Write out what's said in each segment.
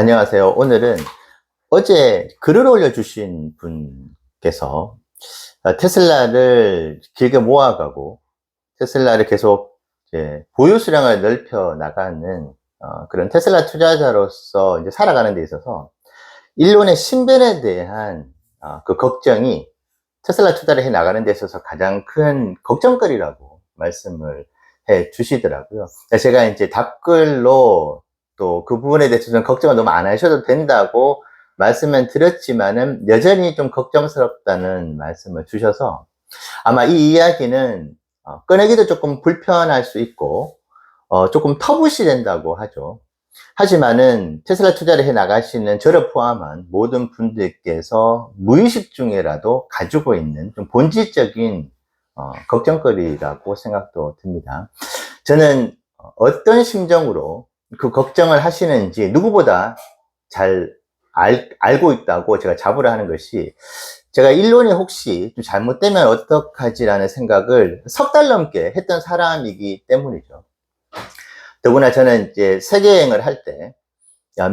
안녕하세요. 오늘은 어제 글을 올려주신 분께서 테슬라를 길게 모아가고 테슬라를 계속 이제 보유 수량을 넓혀 나가는 그런 테슬라 투자자로서 이제 살아가는 데 있어서 일론의 신변에 대한 그 걱정이 테슬라 투자를 해 나가는 데 있어서 가장 큰 걱정거리라고 말씀을 해 주시더라고요. 제가 이제 답글로 또 그 부분에 대해서 좀 걱정을 너무 안 하셔도 된다고 말씀은 드렸지만은 여전히 좀 걱정스럽다는 말씀을 주셔서 아마 이 이야기는 꺼내기도 조금 불편할 수 있고 조금 터부시 된다고 하죠. 하지만은 테슬라 투자를 해 나가시는 저를 포함한 모든 분들께서 무의식 중에라도 가지고 있는 좀 본질적인 걱정거리라고 생각도 듭니다. 저는 어떤 심정으로 그 걱정을 하시는지 누구보다 잘 알고 있다고 제가 자부를 하는 것이, 제가 일론이 혹시 좀 잘못되면 어떡하지라는 생각을 석 달 넘게 했던 사람이기 때문이죠. 더구나 저는 이제 세계여행을 할 때,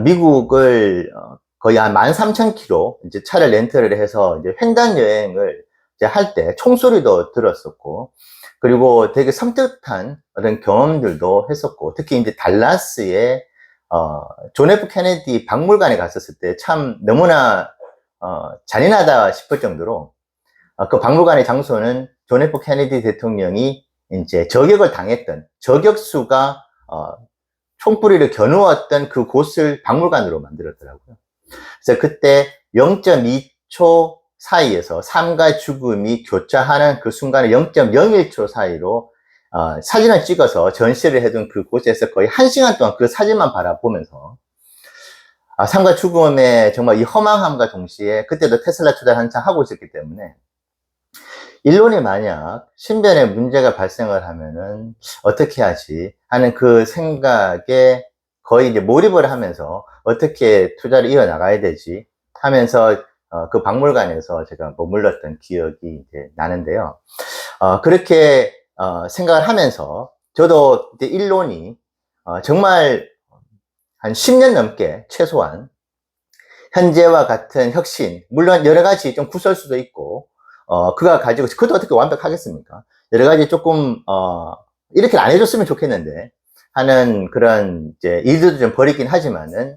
미국을 거의 한 13,000km 이제 차를 렌트를 해서 이제 횡단 여행을 이제 할 때 총소리도 들었었고, 그리고 되게 섬뜩한 어떤 경험들도 했었고, 특히 이제 달라스에 존 F 케네디 박물관에 갔었을 때 참 너무나 잔인하다 싶을 정도로 그 박물관의 장소는 존 F 케네디 대통령이 이제 저격을 당했던 저격수가 총뿌리를 겨누었던 그 곳을 박물관으로 만들었더라고요. 그래서 그때 0.2초 사이에서 삶과 죽음이 교차하는 그 순간에 0.01초 사이로 사진을 찍어서 전시를 해둔 그 곳에서 거의 1시간 동안 그 사진만 바라보면서 삶과 죽음의 정말 이 허망함과 동시에, 그때도 테슬라 투자를 한창 하고 있었기 때문에 일론이 만약 신변에 문제가 발생을 하면은 어떻게 하지 하는 그 생각에 거의 이제 몰입을 하면서 어떻게 투자를 이어나가야 되지 하면서 그 박물관에서 제가 머물렀던 기억이 이제 나는데요. 그렇게 생각을 하면서 저도 이제 일론이 정말 한 10년 넘게 최소한 현재와 같은 혁신, 물론 여러 가지 좀 구설수도 있고 그가 가지고, 그것도 어떻게 완벽하겠습니까? 여러 가지 조금 이렇게 안 해줬으면 좋겠는데 하는 그런 이제 일들도 좀 벌이긴 하지만은,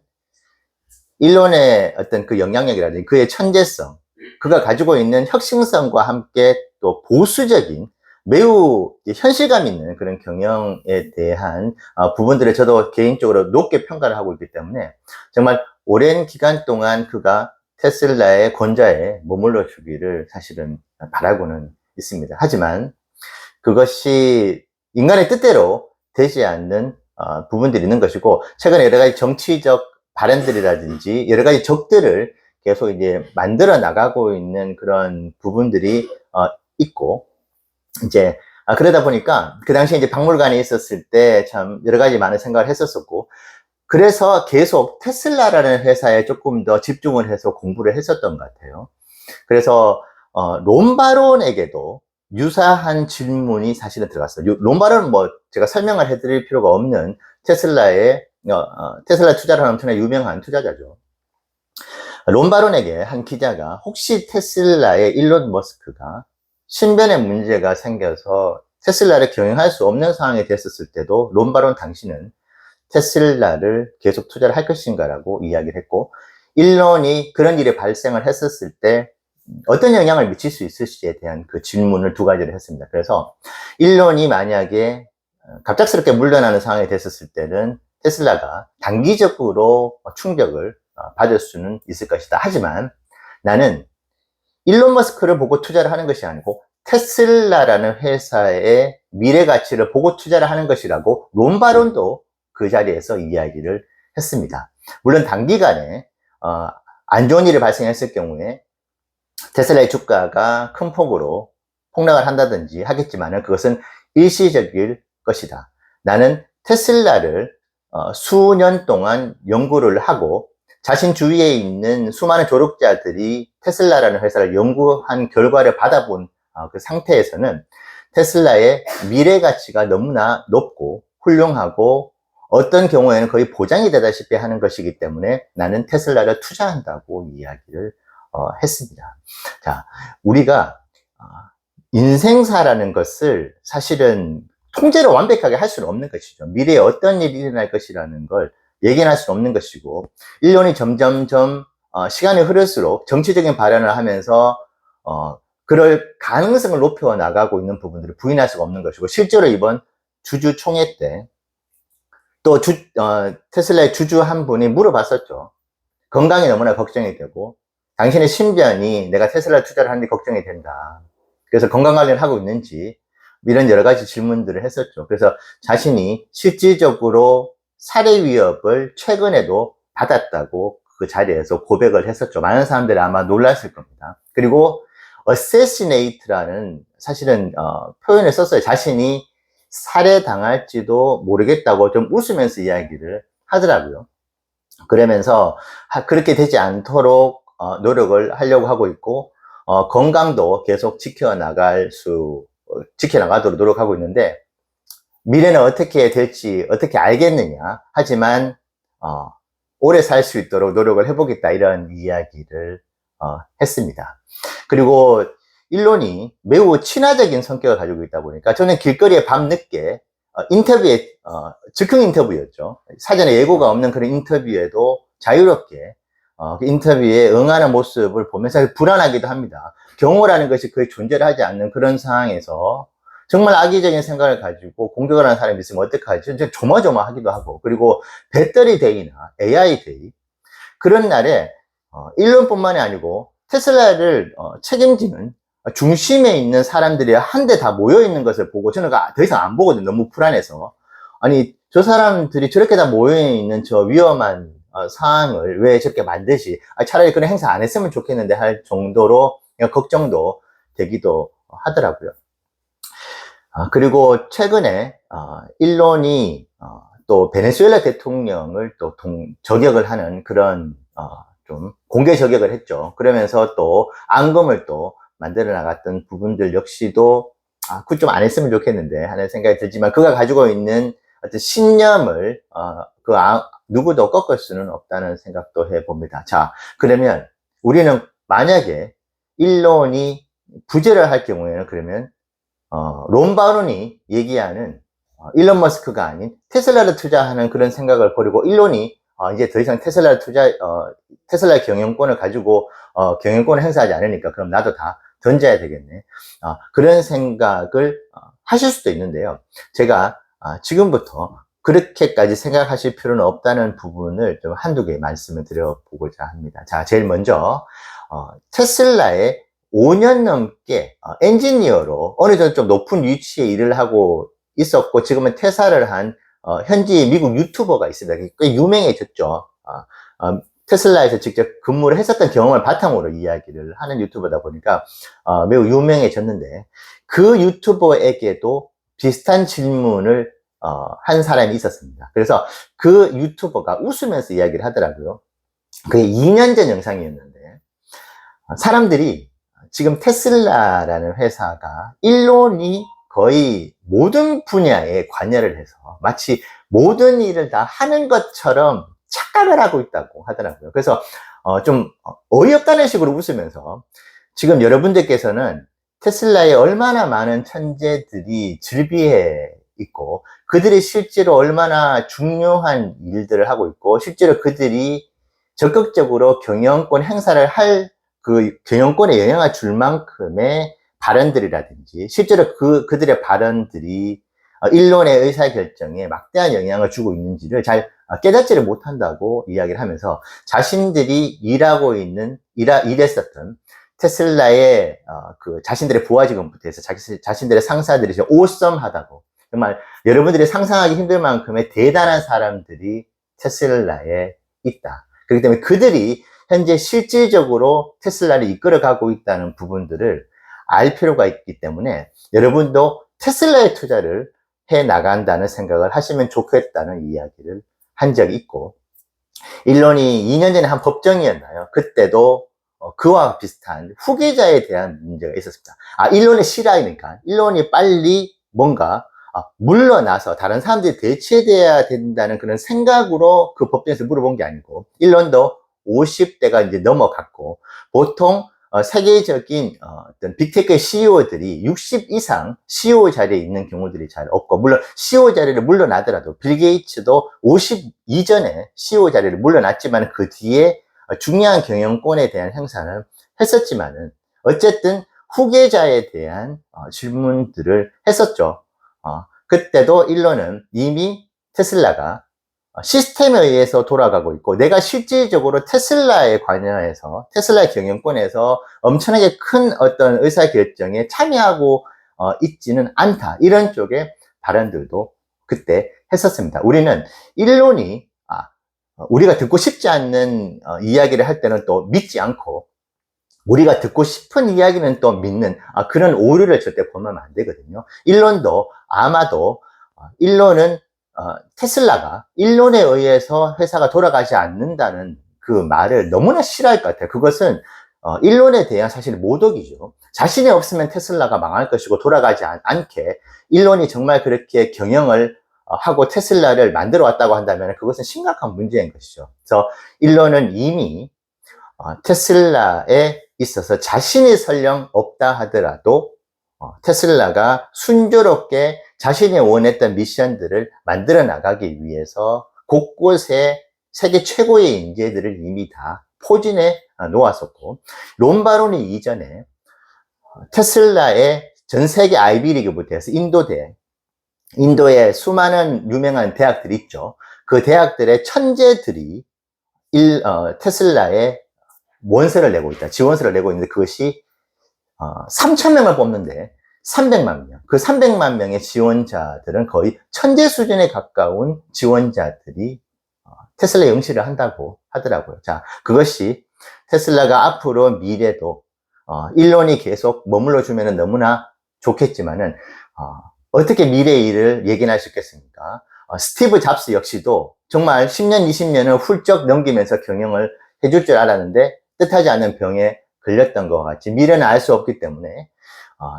일론의 어떤 그 영향력이라든지 그의 천재성, 그가 가지고 있는 혁신성과 함께 또 보수적인 매우 현실감 있는 그런 경영에 대한 부분들을 저도 개인적으로 높게 평가를 하고 있기 때문에 정말 오랜 기간 동안 그가 테슬라의 권좌에 머물러 주기를 사실은 바라고는 있습니다. 하지만 그것이 인간의 뜻대로 되지 않는 부분들이 있는 것이고, 최근에 여러 가지 정치적 발언들이라든지 여러 가지 적들을 계속 이제 만들어 나가고 있는 그런 부분들이 있고, 이제 그러다 보니까 그 당시에 이제 박물관에 있었을 때 참 여러 가지 많은 생각을 했었었고, 그래서 계속 테슬라라는 회사에 조금 더 집중을 해서 공부를 했었던 것 같아요. 그래서 론바론에게도 유사한 질문이 사실은 들어갔어요. 론바론은 뭐 제가 설명을 해드릴 필요가 없는 테슬라의 테슬라 투자를 하는 엄청나게 유명한 투자자죠. 론바론에게 한 기자가 혹시 테슬라의 일론 머스크가 신변에 문제가 생겨서 테슬라를 경영할 수 없는 상황이 됐었을 때도 론바론 당신은 테슬라를 계속 투자를 할 것인가라고 이야기를 했고, 일론이 그런 일이 발생을 했었을 때 어떤 영향을 미칠 수 있을지에 대한 그 질문을 두 가지를 했습니다. 그래서 일론이 만약에 갑작스럽게 물러나는 상황이 됐었을 때는 테슬라가 단기적으로 충격을 받을 수는 있을 것이다. 하지만 나는 일론 머스크를 보고 투자를 하는 것이 아니고 테슬라라는 회사의 미래 가치를 보고 투자를 하는 것이라고 론바론도 그 자리에서 이야기를 했습니다. 물론 단기간에 안 좋은 일이 발생했을 경우에 테슬라의 주가가 큰 폭으로 폭락을 한다든지 하겠지만 그것은 일시적일 것이다. 나는 테슬라를 수년 동안 연구를 하고 자신 주위에 있는 수많은 조력자들이 테슬라라는 회사를 연구한 결과를 받아본 그 상태에서는 테슬라의 미래 가치가 너무나 높고 훌륭하고 어떤 경우에는 거의 보장이 되다시피 하는 것이기 때문에 나는 테슬라를 투자한다고 이야기를 했습니다. 자, 우리가 인생사라는 것을 사실은 통제를 완벽하게 할 수는 없는 것이죠. 미래에 어떤 일이 일어날 것이라는 걸 예견할 수는 없는 것이고, 인론이 점점점 시간이 흐를수록 정치적인 발언을 하면서 그럴 가능성을 높여 나가고 있는 부분들을 부인할 수가 없는 것이고, 실제로 이번 주주 총회 때 또 테슬라의 주주 한 분이 물어봤었죠. 건강이 너무나 걱정이 되고, 당신의 신변이 내가 테슬라 투자를 하는데 걱정이 된다. 그래서 건강 관리를 하고 있는지, 이런 여러 가지 질문들을 했었죠. 그래서 자신이 실질적으로 살해 위협을 최근에도 받았다고 그 자리에서 고백을 했었죠. 많은 사람들이 아마 놀랐을 겁니다. 그리고 assassinate라는 사실은 표현을 썼어요. 자신이 살해당할지도 모르겠다고 좀 웃으면서 이야기를 하더라고요. 그러면서 그렇게 되지 않도록 노력을 하려고 하고 있고, 건강도 계속 지켜나가도록 노력하고 있는데, 미래는 어떻게 될지 어떻게 알겠느냐. 하지만 오래 살 수 있도록 노력을 해보겠다, 이런 이야기를 했습니다. 그리고 일론이 매우 친화적인 성격을 가지고 있다 보니까 저는 길거리에 밤늦게 인터뷰에 즉흥 인터뷰였죠. 사전에 예고가 없는 그런 인터뷰에도 자유롭게 그 인터뷰에 응하는 모습을 보면서 불안하기도 합니다. 경호라는 것이 거의 존재를 하지 않는 그런 상황에서 정말 악의적인 생각을 가지고 공격을 하는 사람이 있으면 어떡하지? 조마조마하기도 하고, 그리고 배터리 데이나 AI 데이, 그런 날에 일론뿐만이 아니고 테슬라를 책임지는 중심에 있는 사람들이 한데 다 모여 있는 것을 보고 저는 더 이상 안 보거든요. 너무 불안해서. 아니, 저 사람들이 저렇게 다 모여 있는 저 위험한 상황을 왜 저렇게 만드시? 차라리 그런 행사 안 했으면 좋겠는데 할 정도로 걱정도 되기도 하더라고요. 그리고 최근에 일론이 또 베네수엘라 대통령을 또 저격을 하는 그런 좀 공개 저격을 했죠. 그러면서 또 앙금을 또 만들어 나갔던 부분들 역시도 그거 좀 안 했으면 좋겠는데 하는 생각이 들지만, 그가 가지고 있는 어떤 신념을 누구도 꺾을 수는 없다는 생각도 해봅니다. 자, 그러면 우리는 만약에 일론이 부재를 할 경우에는, 그러면 론 바론이 얘기하는 일론 머스크가 아닌 테슬라를 투자하는 그런 생각을 버리고, 일론이 이제 더 이상 테슬라 경영권을 가지고 경영권을 행사하지 않으니까 그럼 나도 다 던져야 되겠네. 그런 생각을 하실 수도 있는데요. 제가 지금부터 그렇게까지 생각하실 필요는 없다는 부분을 좀 한두 개 말씀을 드려보고자 합니다. 자, 제일 먼저 테슬라의 5년 넘게 엔지니어로 어느 정도 좀 높은 위치에 일을 하고 있었고, 지금은 퇴사를 한 현지 미국 유튜버가 있습니다. 꽤 유명해졌죠. 테슬라에서 직접 근무를 했었던 경험을 바탕으로 이야기를 하는 유튜버다 보니까 매우 유명해졌는데, 그 유튜버에게도 비슷한 질문을 한 사람이 있었습니다. 그래서 그 유튜버가 웃으면서 이야기를 하더라고요. 그게 2년 전 영상이었는데, 사람들이 지금 테슬라라는 회사가 일론이 거의 모든 분야에 관여를 해서 마치 모든 일을 다 하는 것처럼 착각을 하고 있다고 하더라고요. 그래서 좀 어이없다는 식으로 웃으면서, 지금 여러분들께서는 테슬라에 얼마나 많은 천재들이 즐비해 있고, 그들이 실제로 얼마나 중요한 일들을 하고 있고, 실제로 그들이 적극적으로 경영권 행사를 할 그 경영권에 영향을 줄 만큼의 발언들이라든지, 실제로 그들의 발언들이 일론의 의사결정에 막대한 영향을 주고 있는지를 잘 깨닫지를 못한다고 이야기를 하면서, 자신들이 일했었던 테슬라의 그 자신들의 부하 직원부터 해서 자신들의 상사들이 오썸하다고, 정말 여러분들이 상상하기 힘들 만큼의 대단한 사람들이 테슬라에 있다. 그렇기 때문에 그들이 현재 실질적으로 테슬라를 이끌어가고 있다는 부분들을 알 필요가 있기 때문에, 여러분도 테슬라에 투자를 해 나간다는 생각을 하시면 좋겠다는 이야기를 한 적이 있고, 일론이 2년 전에 한 법정이었나요? 그때도 그와 비슷한 후계자에 대한 문제가 있었습니다. 일론의 실화이니까 일론이 빨리 뭔가 물러나서 다른 사람들이 대체돼야 된다는 그런 생각으로 그 법정에서 물어본 게 아니고, 일론도 50대가 이제 넘어갔고, 보통 세계적인 어떤 빅테크 CEO들이 60 이상 CEO 자리에 있는 경우들이 잘 없고, 물론 CEO 자리를 물러나더라도 빌 게이츠도 50 이전에 CEO 자리를 물러났지만 그 뒤에 중요한 경영권에 대한 행사를 했었지만은, 어쨌든 후계자에 대한 질문들을 했었죠. 그때도 일론은 이미 테슬라가 시스템에 의해서 돌아가고 있고, 내가 실질적으로 테슬라에 관여해서 테슬라 경영권에서 엄청나게 큰 어떤 의사결정에 참여하고 있지는 않다, 이런 쪽의 발언들도 그때 했었습니다. 우리는 일론이 우리가 듣고 싶지 않는 이야기를 할 때는 또 믿지 않고, 우리가 듣고 싶은 이야기는 또 믿는 그런 오류를 절대 범하면 안 되거든요. 일론도 아마도 일론은 테슬라가 일론에 의해서 회사가 돌아가지 않는다는 그 말을 너무나 싫어할 것 같아요. 그것은 일론에 대한 사실 모독이죠. 자신이 없으면 테슬라가 망할 것이고 돌아가지 않게 일론이 정말 그렇게 경영을 하고 테슬라를 만들어 왔다고 한다면 그것은 심각한 문제인 것이죠. 그래서 일론은 이미 테슬라에 있어서 자신이 설령 없다 하더라도 테슬라가 순조롭게 자신이 원했던 미션들을 만들어 나가기 위해서 곳곳에 세계 최고의 인재들을 이미 다 포진해 놓았었고, 롬바로니 이전에 테슬라의 전 세계 아이비리그부터 해서 인도에 수많은 유명한 대학들이 있죠. 그 대학들의 천재들이 테슬라에 원서를 내고 있다, 지원서를 내고 있는데, 그것이 3,000명을 뽑는데 300만 명, 그 300만 명의 지원자들은 거의 천재 수준에 가까운 지원자들이 테슬라에 응시를 한다고 하더라고요. 자, 그것이 테슬라가 앞으로 미래도 일론이 계속 머물러 주면 너무나 좋겠지만은 어떻게 미래의 일을 예견할 수 있겠습니까? 스티브 잡스 역시도 정말 10년, 20년을 훌쩍 넘기면서 경영을 해줄 줄 알았는데 뜻하지 않은 병에 걸렸던 것 같이 미래는 알 수 없기 때문에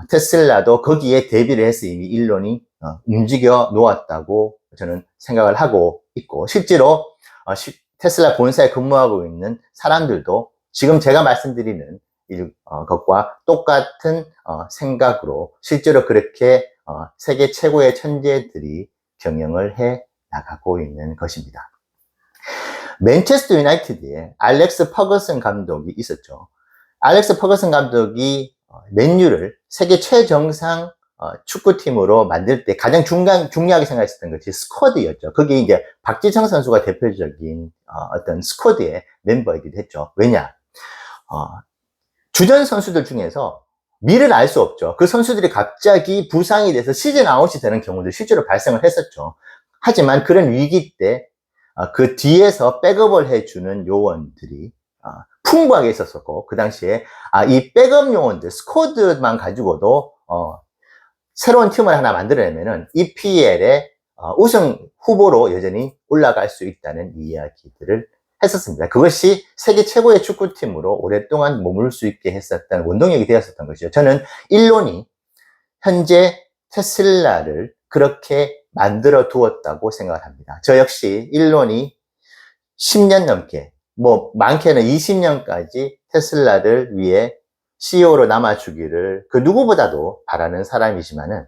테슬라도 거기에 대비를 해서 이미 일론이 움직여 놓았다고 저는 생각을 하고 있고, 실제로 테슬라 본사에 근무하고 있는 사람들도 지금 제가 말씀드리는 것과 똑같은 생각으로 실제로 그렇게 세계 최고의 천재들이 경영을 해 나가고 있는 것입니다. 맨체스터 유나이티드에 알렉스 퍼거슨 감독이 있었죠. 알렉스 퍼거슨 감독이 맨유를 세계 최정상 축구팀으로 만들 때 가장 중요하게 생각했었던 것이 스쿼드였죠. 그게 이제 박지성 선수가 대표적인 어떤 스쿼드의 멤버이기도 했죠. 왜냐? 주전 선수들 중에서 미래를 알 수 없죠. 그 선수들이 갑자기 부상이 돼서 시즌 아웃이 되는 경우도 실제로 발생을 했었죠. 하지만 그런 위기 때 그 뒤에서 백업을 해주는 요원들이 풍부하게 있었었고, 그 당시에 이 백업 요원들, 스쿼드만 가지고도 새로운 팀을 하나 만들어내면은 EPL의 우승 후보로 여전히 올라갈 수 있다는 이야기들을 했었습니다. 그것이 세계 최고의 축구팀으로 오랫동안 머물 수 있게 했었던 원동력이 되었었던 것이죠. 저는 일론이 현재 테슬라를 그렇게 만들어 두었다고 생각을 합니다. 저 역시 일론이 10년 넘게, 많게는 20년까지 테슬라를 위해 CEO로 남아주기를 그 누구보다도 바라는 사람이지만은,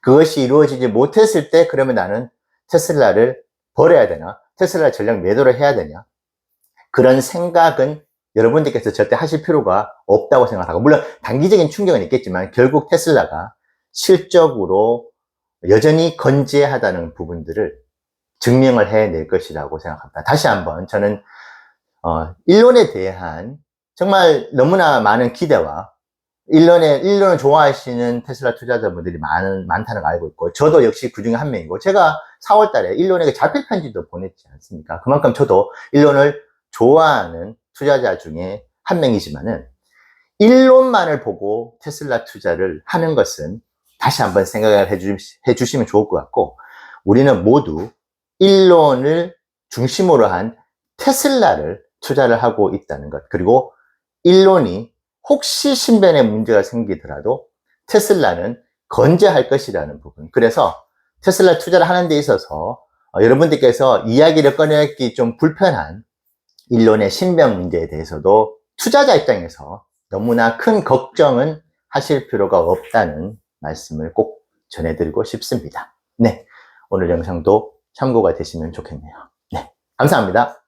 그것이 이루어지지 못했을 때 그러면 나는 테슬라를 버려야 되나? 테슬라 전략 매도를 해야 되냐? 그런 생각은 여러분들께서 절대 하실 필요가 없다고 생각하고, 물론 단기적인 충격은 있겠지만 결국 테슬라가 실적으로 여전히 건재하다는 부분들을 증명을 해낼 것이라고 생각합니다. 다시 한번 저는 일론에 대한 정말 너무나 많은 기대와 일론을 좋아하시는 테슬라 투자자분들이 많다는 걸 알고 있고, 저도 역시 그 중에 한 명이고, 제가 4월 달에 일론에게 자필 편지도 보냈지 않습니까? 그만큼 저도 일론을 좋아하는 투자자 중에 한 명이지만은, 일론만을 보고 테슬라 투자를 하는 것은 다시 한번 생각을 해주시면 좋을 것 같고, 우리는 모두 일론을 중심으로 한 테슬라를 투자를 하고 있다는 것, 그리고 일론이 혹시 신변에 문제가 생기더라도 테슬라는 건재할 것이라는 부분, 그래서 테슬라 투자를 하는 데 있어서 여러분들께서 이야기를 꺼내기 좀 불편한 일론의 신병 문제에 대해서도 투자자 입장에서 너무나 큰 걱정은 하실 필요가 없다는 말씀을 꼭 전해드리고 싶습니다. 네, 오늘 영상도 참고가 되시면 좋겠네요. 네, 감사합니다.